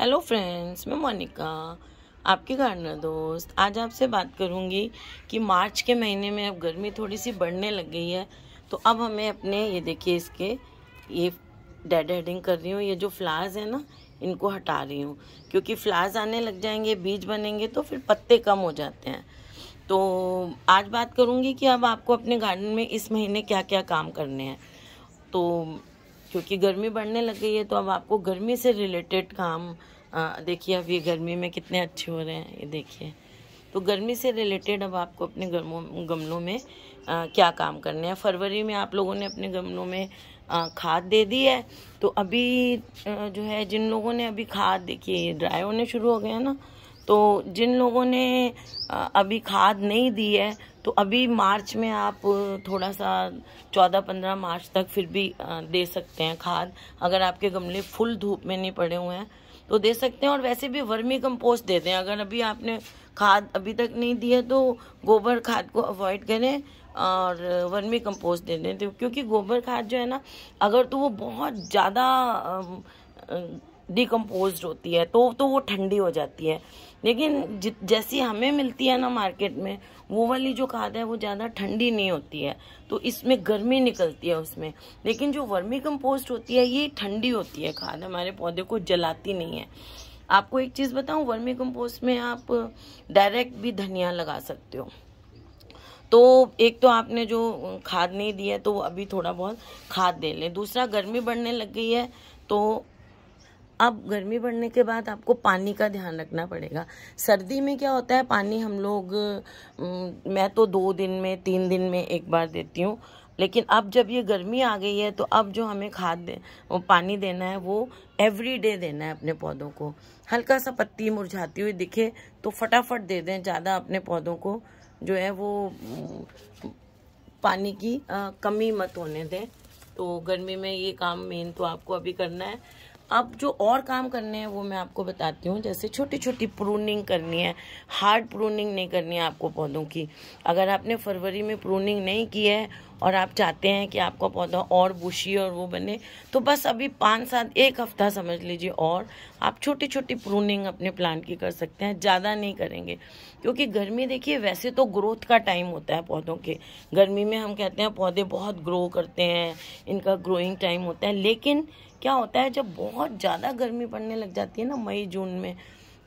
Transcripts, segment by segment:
Hello friends, मैं मोनिका, आपकी gardener दोस्त। आज आपसे बात करूंगी कि मार्च के महीने में अब गर्मी थोड़ी सी बढ़ने लग गई है, तो अब हमें अपने ये देखिए इसके ये डेड हेडिंग कर रही हूँ। ये जो फ्लावर्स है ना, इनको हटा रही हूँ क्योंकि फ्लावर्स आने लग जाएंगे, बीज बनेंगे तो फिर पत्ते कम हो जाते हैं। तो आज बात करूँगी कि अब आपको अपने गार्डन में इस महीने क्या क्या काम करने हैं। तो क्योंकि गर्मी बढ़ने लग गई है तो अब आपको गर्मी से रिलेटेड काम देखिए, अब ये गर्मी में कितने अच्छे हो रहे हैं, ये देखिए। तो गर्मी से रिलेटेड अब आपको अपने गमलों में क्या काम करने हैं। फरवरी में आप लोगों ने अपने गमलों में खाद दे दी है, तो अभी जो है जिन लोगों ने अभी खाद, देखिए ड्राई होने शुरू हो गए हैं ना, तो जिन लोगों ने अभी खाद नहीं दी है तो अभी मार्च में आप थोड़ा सा 14-15 मार्च तक फिर भी दे सकते हैं खाद। अगर आपके गमले फुल धूप में नहीं पड़े हुए हैं तो दे सकते हैं। और वैसे भी वर्मी कंपोस्ट दे दें। अगर अभी आपने खाद अभी तक नहीं दी है तो गोबर खाद को अवॉइड करें और वर्मी कंपोस्ट दे दें। तो क्योंकि गोबर खाद जो है ना, अगर तो वो बहुत ज़्यादा डिकम्पोज होती है तो वो ठंडी हो जाती है, लेकिन जैसी हमें मिलती है ना मार्केट में, वो वाली जो खाद है वो ज़्यादा ठंडी नहीं होती है, तो इसमें गर्मी निकलती है उसमें। लेकिन जो वर्मी कंपोस्ट होती है ये ठंडी होती है खाद, हमारे पौधे को जलाती नहीं है। आपको एक चीज़ बताऊं, वर्मी कंपोस्ट में आप डायरेक्ट भी धनिया लगा सकते हो। तो एक तो आपने जो खाद नहीं दी है तो अभी थोड़ा बहुत खाद दे लें। दूसरा, गर्मी बढ़ने लग गई है तो अब गर्मी बढ़ने के बाद आपको पानी का ध्यान रखना पड़ेगा। सर्दी में क्या होता है, पानी हम लोग मैं तो 2 दिन में 3 दिन में एक बार देती हूँ, लेकिन अब जब ये गर्मी आ गई है तो अब जो हमें पानी देना है वो एवरीडे देना है अपने पौधों को। हल्का सा पत्ती मुरझाती हुई दिखे तो फटाफट दे दें, ज़्यादा अपने पौधों को जो है वो पानी की कमी मत होने दें। तो गर्मी में ये काम मेन तो आपको अभी करना है। अब जो और काम करने हैं वो मैं आपको बताती हूँ। जैसे छोटी छोटी प्रूनिंग करनी है, हार्ड प्रूनिंग नहीं करनी है आपको पौधों की। अगर आपने फरवरी में प्रूनिंग नहीं की है और आप चाहते हैं कि आपका पौधा और बुशी और वो बने, तो बस अभी 1 हफ्ता समझ लीजिए और आप छोटी छोटी प्रूनिंग अपने प्लांट की कर सकते हैं। ज़्यादा नहीं करेंगे क्योंकि गर्मी, देखिए वैसे तो ग्रोथ का टाइम होता है पौधों के। गर्मी में हम कहते हैं पौधे बहुत ग्रो करते हैं, इनका ग्रोइंग टाइम होता है। लेकिन क्या होता है, जब बहुत ज़्यादा गर्मी पड़ने लग जाती है ना मई जून में,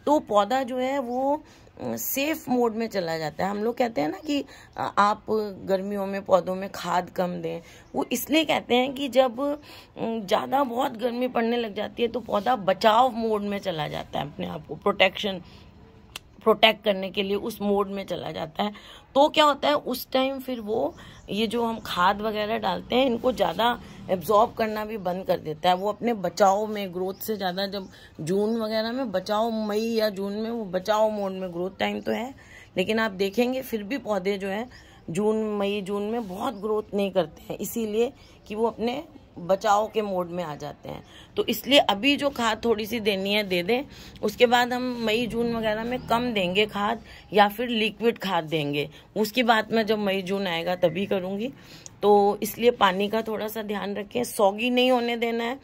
तो पौधा जो है वो सेफ मोड में चला जाता है। हम लोग कहते हैं ना कि आप गर्मियों में पौधों में खाद कम दें, वो इसलिए कहते हैं कि जब ज़्यादा बहुत गर्मी पड़ने लग जाती है तो पौधा बचाव मोड में चला जाता है, अपने आप को प्रोटेक्ट करने के लिए उस मोड में चला जाता है। तो क्या होता है उस टाइम, फिर वो ये जो हम खाद वगैरह डालते हैं इनको ज़्यादा एब्जॉर्ब करना भी बंद कर देता है। वो अपने बचाव में, ग्रोथ से ज़्यादा, जब जून वगैरह में बचाव, मई या जून में वो बचाव मोड में, ग्रोथ टाइम तो है लेकिन आप देखेंगे फिर भी पौधे जो है मई जून में बहुत ग्रोथ नहीं करते हैं, इसीलिए कि वो अपने बचाव के मोड में आ जाते हैं। तो इसलिए अभी जो खाद थोड़ी सी देनी है दे दें, उसके बाद हम मई जून वगैरह में कम देंगे खाद या फिर लिक्विड खाद देंगे, उसकी बात मैं जब मई जून आएगा तभी करूँगी। तो इसलिए पानी का थोड़ा सा ध्यान रखें, सौगी नहीं होने देना है।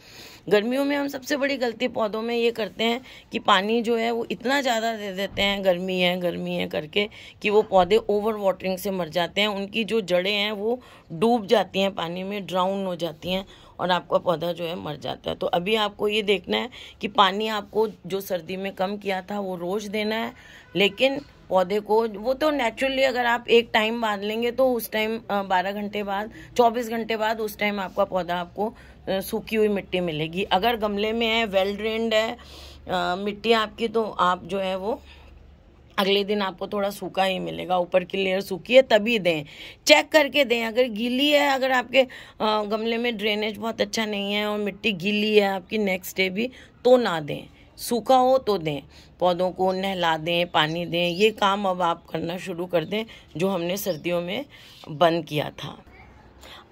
गर्मियों में हम सबसे बड़ी गलती पौधों में ये करते हैं कि पानी जो है वो इतना ज़्यादा दे देते हैं, गर्मी है करके, कि वो पौधे ओवर वाटरिंग से मर जाते हैं। उनकी जो जड़ें हैं वो डूब जाती हैं पानी में, ड्राउन हो जाती हैं और आपका पौधा जो है मर जाता है। तो अभी आपको ये देखना है कि पानी आपको जो सर्दी में कम किया था वो रोज़ देना है, लेकिन पौधे को वो तो नेचुरली अगर आप एक टाइम बांध लेंगे तो उस टाइम 12 घंटे बाद, 24 घंटे बाद उस टाइम आपका पौधा आपको सूखी हुई मिट्टी मिलेगी। अगर गमले में है, वेल ड्रेन्ड है मिट्टी आपकी, तो आप जो है वो अगले दिन आपको थोड़ा सूखा ही मिलेगा, ऊपर की लेयर सूखी है तभी दें, चेक करके दें। अगर गीली है, अगर आपके गमले में ड्रेनेज बहुत अच्छा नहीं है और मिट्टी गीली है आपकी नेक्स्ट डे भी, तो ना दें। सूखा हो तो दें, पौधों को नहला दें, पानी दें। ये काम अब आप करना शुरू कर दें जो हमने सर्दियों में बंद किया था।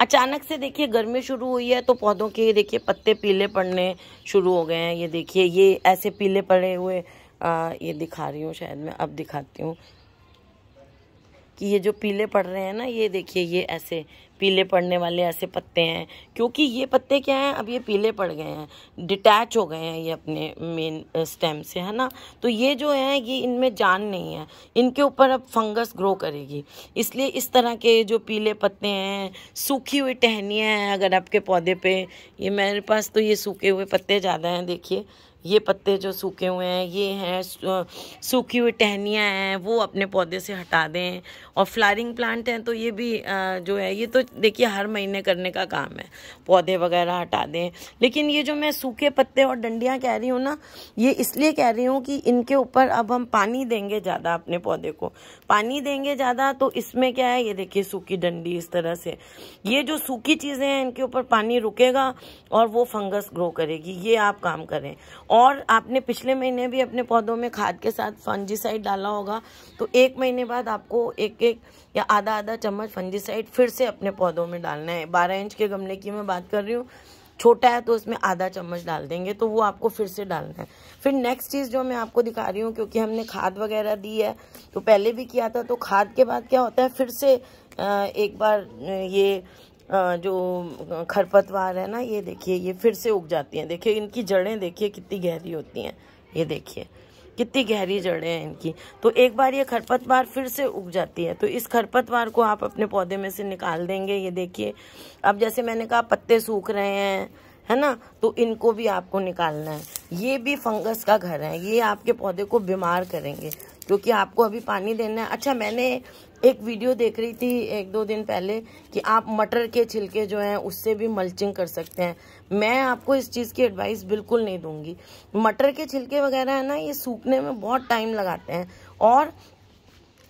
अचानक से देखिए गर्मी शुरू हुई है तो पौधों के देखिए पत्ते पीले पड़ने शुरू हो गए हैं। ये देखिए, ये ऐसे पीले पड़े हुए ये दिखा रही हूँ, शायद मैं अब दिखाती हूँ। कि ये जो पीले पड़ रहे हैं ना, ये देखिए ये ऐसे पीले पड़ने वाले ऐसे पत्ते हैं, क्योंकि ये पत्ते क्या हैं, अब ये पीले पड़ गए हैं, डिटैच हो गए हैं ये अपने मेन स्टेम से, है ना। तो ये जो है ये इनमें जान नहीं है, इनके ऊपर अब फंगस ग्रो करेगी, इसलिए इस तरह के जो पीले पत्ते हैं, सूखी हुई टहनियाँ हैं अगर आपके पौधे पे, ये मेरे पास तो ये सूखे हुए पत्ते ज़्यादा हैं, देखिए ये पत्ते जो सूखे हुए हैं, ये हैं सूखी हुई टहनियाँ हैं, वो अपने पौधे से हटा दें। और फ्लावरिंग प्लांट हैं तो ये भी जो है ये तो देखिए हर महीने करने का काम है, पौधे वगैरह हटा दें। लेकिन ये जो मैं सूखे पत्ते और डंडियाँ कह रही हूँ ना, ये इसलिए कह रही हूँ कि इनके ऊपर अब हम पानी देंगे ज़्यादा, अपने पौधे को पानी देंगे ज़्यादा, तो इसमें क्या है, ये देखिए सूखी डंडी इस तरह से, ये जो सूखी चीज़ें हैं इनके ऊपर पानी रुकेगा और वो फंगस ग्रो करेगी। ये आप काम करें। और आपने पिछले महीने भी अपने पौधों में खाद के साथ फंजीसाइड डाला होगा, तो 1 महीने बाद आपको एक या आधा चम्मच फंजीसाइड फिर से अपने पौधों में डालना है। 12 इंच के गमले की मैं बात कर रही हूँ, छोटा है तो उसमें आधा चम्मच डाल देंगे, तो वो आपको फिर से डालना है। फिर नेक्स्ट चीज़ जो मैं आपको दिखा रही हूँ, क्योंकि हमने खाद वगैरह दी है तो पहले भी किया था, तो खाद के बाद क्या होता है, फिर से एक बार ये जो खरपतवार है ना, ये देखिए ये फिर से उग जाती हैं। देखिए इनकी जड़ें देखिए कितनी गहरी होती हैं, ये देखिए कितनी गहरी जड़ें हैं इनकी। तो एक बार ये खरपतवार फिर से उग जाती है, तो इस खरपतवार को आप अपने पौधे में से निकाल देंगे। ये देखिए अब जैसे मैंने कहा पत्ते सूख रहे हैं, है ना, तो इनको भी आपको निकालना है। ये भी फंगस का घर है, ये आपके पौधे को बीमार करेंगे, क्योंकि आपको अभी पानी देना है। अच्छा, मैंने एक वीडियो देख रही थी 1-2 दिन पहले कि आप मटर के छिलके जो हैं उससे भी मल्चिंग कर सकते हैं। मैं आपको इस चीज़ की एडवाइस बिल्कुल नहीं दूंगी। मटर के छिलके वगैरह है ना, ये सूखने में बहुत टाइम लगाते हैं, और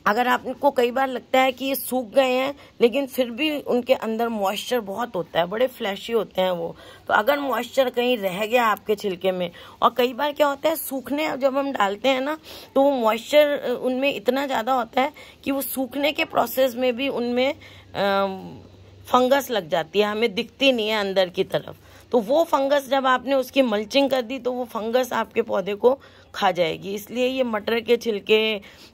अगर आपको कई बार लगता है कि ये सूख गए हैं लेकिन फिर भी उनके अंदर मॉइस्चर बहुत होता है, बड़े फ्लैशी होते हैं वो, तो अगर मॉइस्चर कहीं रह गया आपके छिलके में, और कई बार क्या होता है सूखने जब हम डालते हैं ना, तो वो मॉइस्चर उनमें इतना ज़्यादा होता है कि वो सूखने के प्रोसेस में भी उनमें फंगस लग जाती है, हमें दिखती नहीं है अंदर की तरफ। तो वो फंगस जब आपने उसकी मल्चिंग कर दी तो वो फंगस आपके पौधे को खा जाएगी। इसलिए ये मटर के छिलके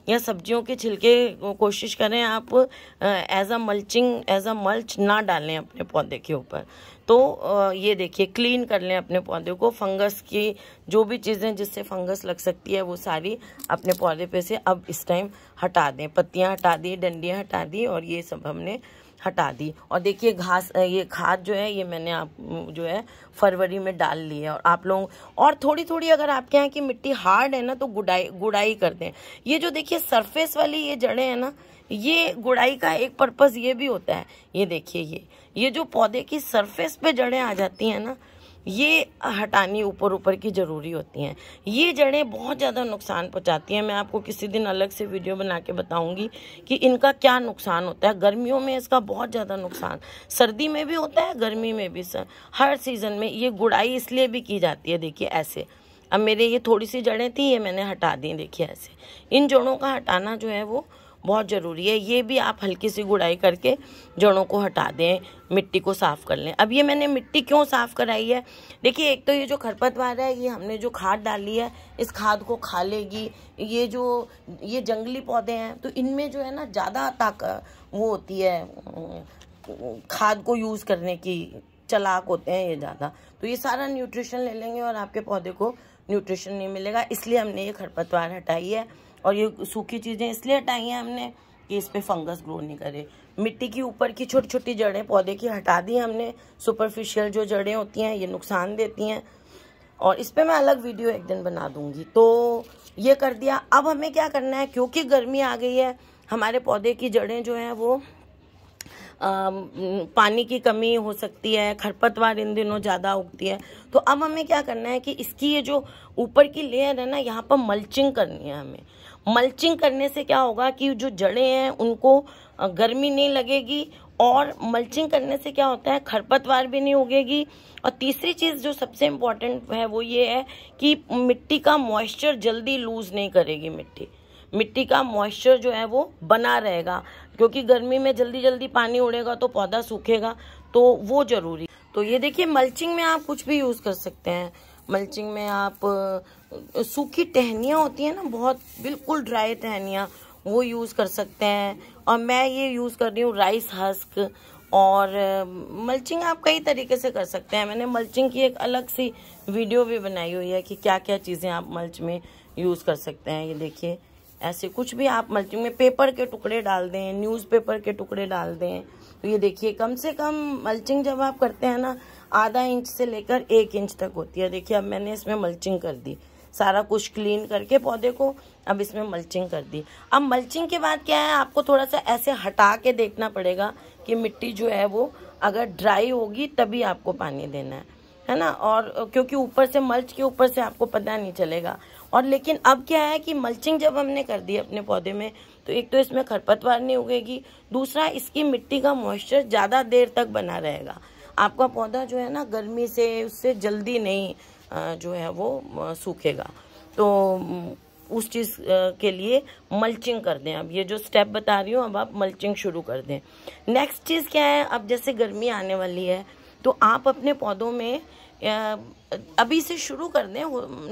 या सब्जियों के छिलके कोशिश करें आप एज अ मल्च ना डालें अपने पौधे के ऊपर। तो ये देखिए क्लीन कर लें अपने पौधे को, फंगस की जो भी चीज़ें जिससे फंगस लग सकती है वो सारी अपने पौधे पे से अब इस टाइम हटा दें। पत्तियां हटा दी, डंडियां हटा दी, और ये सब हमने हटा दी। और देखिए घास, ये खाद जो है ये मैंने आप जो है फरवरी में डाल ली है। और आप लोग और थोड़ी थोड़ी अगर आपके यहाँ की मिट्टी हार्ड है ना तो गुड़ाई कर दें। ये जो देखिए सरफेस वाली ये जड़ें हैं ना, ये गुड़ाई का एक पर्पस ये भी होता है। ये देखिए ये जो पौधे की सरफेस पे जड़ें आ जाती हैं ना, ये हटानी ऊपर की ज़रूरी होती हैं। ये जड़ें बहुत ज़्यादा नुकसान पहुंचाती हैं। मैं आपको किसी दिन अलग से वीडियो बना के बताऊंगी कि इनका क्या नुकसान होता है। गर्मियों में इसका बहुत ज़्यादा नुकसान, सर्दी में भी होता है, गर्मी में भी, हर सीज़न में। ये गुड़ाई इसलिए भी की जाती है, देखिए ऐसे। अब मेरे ये थोड़ी सी जड़ें थी, ये मैंने हटा दी, देखिए ऐसे। इन जड़ों का हटाना जो है वो बहुत ज़रूरी है। ये भी आप हल्की सी गुड़ाई करके जड़ों को हटा दें, मिट्टी को साफ़ कर लें। अब ये मैंने मिट्टी क्यों साफ़ कराई है, देखिए एक तो ये जो खरपतवार है, ये हमने जो खाद डाली है इस खाद को खा लेगी। ये जंगली पौधे हैं तो इनमें जो है ना ज़्यादा ताकत वो होती है, खाद को यूज़ करने की चालाक होते हैं ये ज़्यादा, तो ये सारा न्यूट्रिशन ले लेंगे और आपके पौधे को न्यूट्रिशन नहीं मिलेगा। इसलिए हमने ये खरपतवार हटाई है। और ये सूखी चीज़ें इसलिए हटाई हैं हमने कि इस पे फंगस ग्रो नहीं करे। मिट्टी की ऊपर की छोटी छोटी जड़ें पौधे की हटा दी हमने। सुपरफिशियल जो जड़ें होती हैं ये नुकसान देती हैं, और इस पे मैं अलग वीडियो एक दिन बना दूंगी। तो ये कर दिया। अब हमें क्या करना है, क्योंकि गर्मी आ गई है, हमारे पौधे की जड़ें जो हैं वो पानी की कमी हो सकती है, खरपतवार इन दिनों ज़्यादा उगती है। तो अब हमें क्या करना है कि इसकी ये जो ऊपर की लेयर है ना, यहाँ पर मल्चिंग करनी है हमें। मल्चिंग करने से क्या होगा कि जो जड़ें हैं उनको गर्मी नहीं लगेगी, और मल्चिंग करने से क्या होता है, खरपतवार भी नहीं उगेगी। और तीसरी चीज़ जो सबसे इम्पोर्टेंट है वो ये है कि मिट्टी का मॉइस्चर जल्दी लूज़ नहीं करेगी। मिट्टी का मॉइस्चर जो है वो बना रहेगा, क्योंकि गर्मी में जल्दी जल्दी पानी उड़ेगा तो पौधा सूखेगा, तो वो ज़रूरी। तो ये देखिए मल्चिंग में आप कुछ भी यूज़ कर सकते हैं। मल्चिंग में आप सूखी टहनियाँ होती हैं ना, बहुत बिल्कुल ड्राई टहनियाँ, वो यूज़ कर सकते हैं। और मैं ये यूज़ कर रही हूँ राइस हस्क। और मल्चिंग आप कई तरीके से कर सकते हैं। मैंने मल्चिंग की एक अलग सी वीडियो भी बनाई हुई है कि क्या क्या चीज़ें आप मल्च में यूज़ कर सकते हैं। ये देखिए, ऐसे कुछ भी आप मल्चिंग में पेपर के टुकड़े डाल दें, न्यूज़पेपर के टुकड़े डाल दें। तो ये देखिए, कम से कम मल्चिंग जब आप करते हैं ना, आधा इंच से लेकर 1 इंच तक होती है। देखिए, अब मैंने इसमें मल्चिंग कर दी, सारा कुछ क्लीन करके पौधे को अब इसमें मल्चिंग कर दी। अब मल्चिंग के बाद क्या है, आपको थोड़ा सा ऐसे हटा के देखना पड़ेगा कि मिट्टी जो है वो अगर ड्राई होगी तभी आपको पानी देना है ना। और क्योंकि ऊपर से मल्च के ऊपर से आपको पता नहीं चलेगा। और लेकिन अब क्या है कि मल्चिंग जब हमने कर दी अपने पौधे में, तो एक तो इसमें खरपतवार नहीं उगेगी, दूसरा इसकी मिट्टी का मॉइस्चर ज़्यादा देर तक बना रहेगा। आपका पौधा जो है ना, गर्मी से उससे जल्दी नहीं जो है वो सूखेगा। तो उस चीज़ के लिए मल्चिंग कर दें। अब ये जो स्टेप बता रही हूँ, अब आप मल्चिंग शुरू कर दें। नेक्स्ट चीज़ क्या है, अब जैसे गर्मी आने वाली है तो आप अपने पौधों में अभी से शुरू कर दें,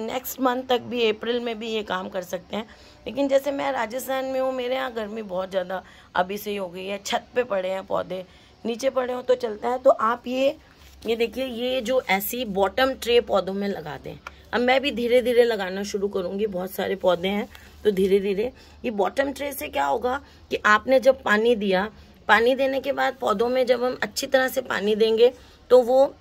नेक्स्ट मंथ तक भी, अप्रैल में भी ये काम कर सकते हैं। लेकिन जैसे मैं राजस्थान में हूँ, मेरे यहाँ गर्मी बहुत ज़्यादा अभी से ही हो गई है। छत पे पड़े हैं पौधे, नीचे पड़े हो तो चलता है। तो आप ये देखिए, ये जो ऐसी बॉटम ट्रे पौधों में लगा दें। अब मैं भी धीरे धीरे लगाना शुरू करूँगी, बहुत सारे पौधे हैं तो धीरे धीरे। ये बॉटम ट्रे से क्या होगा कि आपने जब पानी दिया, पानी देने के बाद पौधों में जब हम अच्छी तरह से पानी देंगे तो वो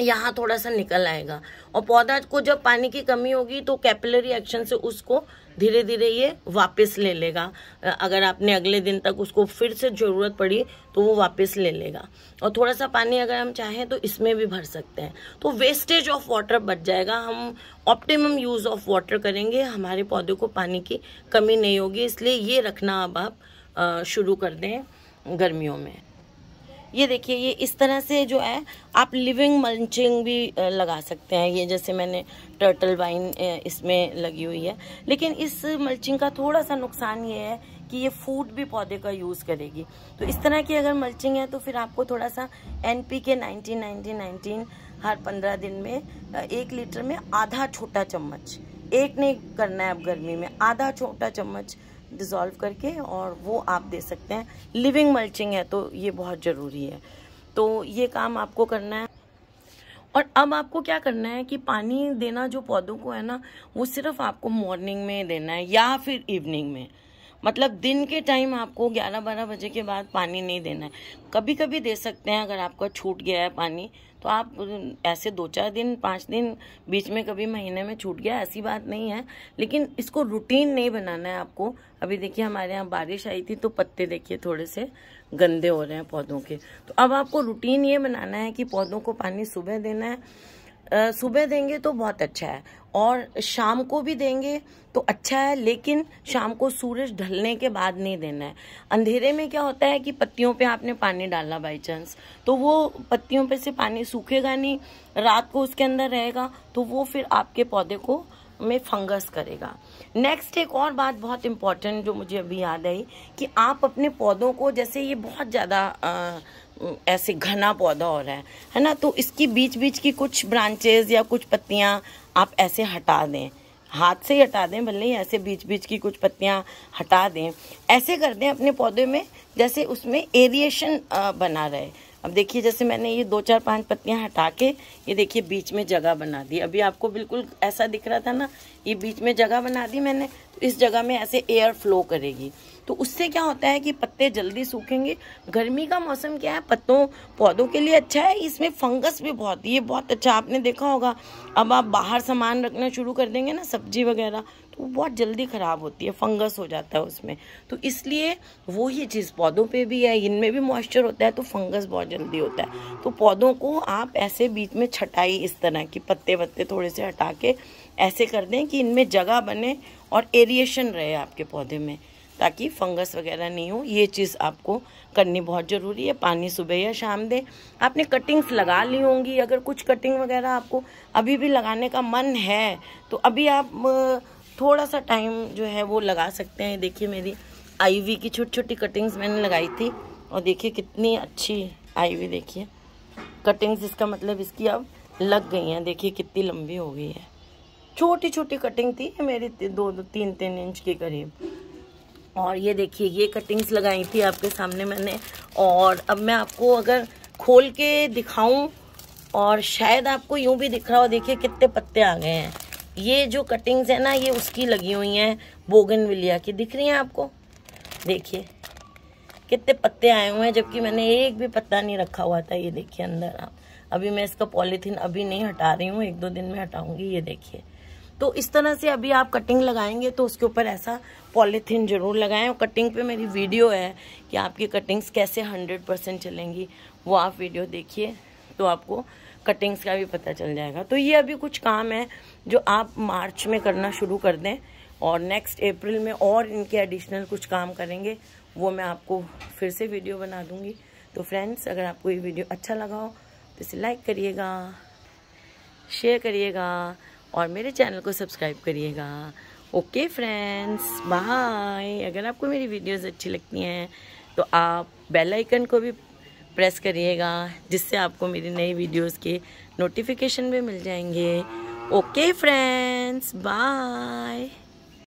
यहाँ थोड़ा सा निकल आएगा। और पौधा को जब पानी की कमी होगी तो कैपिलरी एक्शन से उसको धीरे धीरे ये वापस ले लेगा। अगर आपने अगले दिन तक उसको फिर से ज़रूरत पड़ी तो वो वापस ले लेगा। और थोड़ा सा पानी अगर हम चाहें तो इसमें भी भर सकते हैं, तो वेस्टेज ऑफ वाटर बच जाएगा। हम ऑप्टिमम यूज़ ऑफ वाटर करेंगे, हमारे पौधे को पानी की कमी नहीं होगी। इसलिए ये रखना अब आप शुरू कर दें गर्मियों में। ये देखिए, ये इस तरह से जो है आप लिविंग मल्चिंग भी लगा सकते हैं। ये जैसे मैंने टर्टल वाइन इसमें लगी हुई है। लेकिन इस मल्चिंग का थोड़ा सा नुकसान ये है कि ये फूड भी पौधे का यूज़ करेगी। तो इस तरह की अगर मल्चिंग है तो फिर आपको थोड़ा सा NPK 19-19-19 हर 15 दिन में 1 लीटर में आधा छोटा चम्मच, एक नहीं करना है अब गर्मी में, आधा छोटा चम्मच डिज़ोल्व करके और वो आप दे सकते हैं। लिविंग मल्चिंग है तो ये बहुत ज़रूरी है। तो ये काम आपको करना है। और अब आपको क्या करना है कि पानी देना जो पौधों को है ना, वो सिर्फ आपको मॉर्निंग में देना है या फिर इवनिंग में। मतलब दिन के टाइम आपको 11-12 बजे के बाद पानी नहीं देना है। कभी कभी दे सकते हैं अगर आपका छूट गया है पानी, तो आप ऐसे 2-4 दिन 5 दिन बीच में कभी महीने में छूट गया, ऐसी बात नहीं है। लेकिन इसको रूटीन नहीं बनाना है आपको। अभी देखिए, हमारे यहाँ बारिश आई थी तो पत्ते देखिए थोड़े से गंदे हो रहे हैं पौधों के। तो अब आपको रूटीन ये बनाना है कि पौधों को पानी सुबह देना है। सुबह देंगे तो बहुत अच्छा है, और शाम को भी देंगे तो अच्छा है। लेकिन शाम को सूरज ढलने के बाद नहीं देना है। अंधेरे में क्या होता है कि पत्तियों पे आपने पानी डाला बाई चांस, तो वो पत्तियों पे से पानी सूखेगा नहीं, रात को उसके अंदर रहेगा, तो वो फिर आपके पौधे को में फंगस करेगा। नेक्स्ट एक और बात बहुत इम्पोर्टेंट जो मुझे अभी याद आई कि आप अपने पौधों को, जैसे ये बहुत ज़्यादा ऐसे घना पौधा हो रहा है ना, तो इसकी बीच बीच की कुछ ब्रांचेस या कुछ पत्तियां आप ऐसे हटा दें, हाथ से ही हटा दें, भले ही ऐसे बीच बीच की कुछ पत्तियां हटा दें। ऐसे कर दें अपने पौधे में जैसे उसमें एरिएशन बना रहे। अब देखिए, जैसे मैंने ये 2-4-5 पत्तियां हटा के ये देखिए बीच में जगह बना दी। अभी आपको बिल्कुल ऐसा दिख रहा था ना, ये बीच में जगह बना दी मैंने, तो इस जगह में ऐसे एयर फ्लो करेगी। तो उससे क्या होता है कि पत्ते जल्दी सूखेंगे। गर्मी का मौसम क्या है, पौधों के लिए अच्छा है। इसमें फंगस भी बहुत, ये बहुत अच्छा, आपने देखा होगा। अब आप बाहर सामान रखना शुरू कर देंगे ना, सब्जी वगैरह, तो वो बहुत जल्दी ख़राब होती है, फंगस हो जाता है उसमें। तो इसलिए वो ही चीज़ पौधों पे भी है, इनमें भी मॉइस्चर होता है तो फंगस बहुत जल्दी होता है। तो पौधों को आप ऐसे बीच में छटाई इस तरह की, पत्ते वत्ते थोड़े से हटा के ऐसे कर दें कि इनमें जगह बने और एरिएशन रहे आपके पौधे में, ताकि फंगस वगैरह नहीं हो। ये चीज़ आपको करनी बहुत ज़रूरी है। पानी सुबह या शाम दें। आपने कटिंग्स लगा ली होंगी, अगर कुछ कटिंग वगैरह आपको अभी भी लगाने का मन है तो अभी आप थोड़ा सा टाइम जो है वो लगा सकते हैं। देखिए, मेरी आईवी की छोटी छोटी कटिंग्स मैंने लगाई थी और देखिए कितनी अच्छी आईवी, देखिए कटिंग्स, इसका मतलब इसकी अब लग गई हैं। देखिए कितनी लंबी हो गई है। छोटी छोटी कटिंग थी मेरी, 2-3 इंच के करीब। और ये देखिए ये कटिंग्स लगाई थी आपके सामने मैंने, और अब मैं आपको अगर खोल के दिखाऊं और शायद आपको यूं भी दिख रहा हो, देखिए कितने पत्ते आ गए हैं। ये जो कटिंग्स है ना ये उसकी लगी हुई हैं, बोगनविलिया की, दिख रही हैं आपको, देखिए कितने पत्ते आए हुए हैं, जबकि मैंने एक भी पत्ता नहीं रखा हुआ था। ये देखिए अंदर आप, अभी मैं इसका पॉलीथीन अभी नहीं हटा रही हूँ, 1-2 दिन में हटाऊंगी। ये देखिए, तो इस तरह से अभी आप कटिंग लगाएंगे तो उसके ऊपर ऐसा पॉलीथीन जरूर लगाएं। और कटिंग पे मेरी वीडियो है कि आपकी कटिंग्स कैसे 100% चलेंगी, वो आप वीडियो देखिए तो आपको कटिंग्स का भी पता चल जाएगा। तो ये अभी कुछ काम है जो आप मार्च में करना शुरू कर दें, और नेक्स्ट अप्रैल में और इनके एडिशनल कुछ काम करेंगे, वो मैं आपको फिर से वीडियो बना दूंगी। तो फ्रेंड्स, अगर आपको ये वीडियो अच्छा लगा हो तो इसे लाइक करिएगा, शेयर करिएगा और मेरे चैनल को सब्सक्राइब करिएगा। Okay friends, bye. अगर आपको मेरी वीडियोस अच्छी लगती हैं तो आप बेल आइकन को भी प्रेस करिएगा, जिससे आपको मेरी नई वीडियोस के नोटिफिकेशन भी मिल जाएंगे। Okay friends, bye.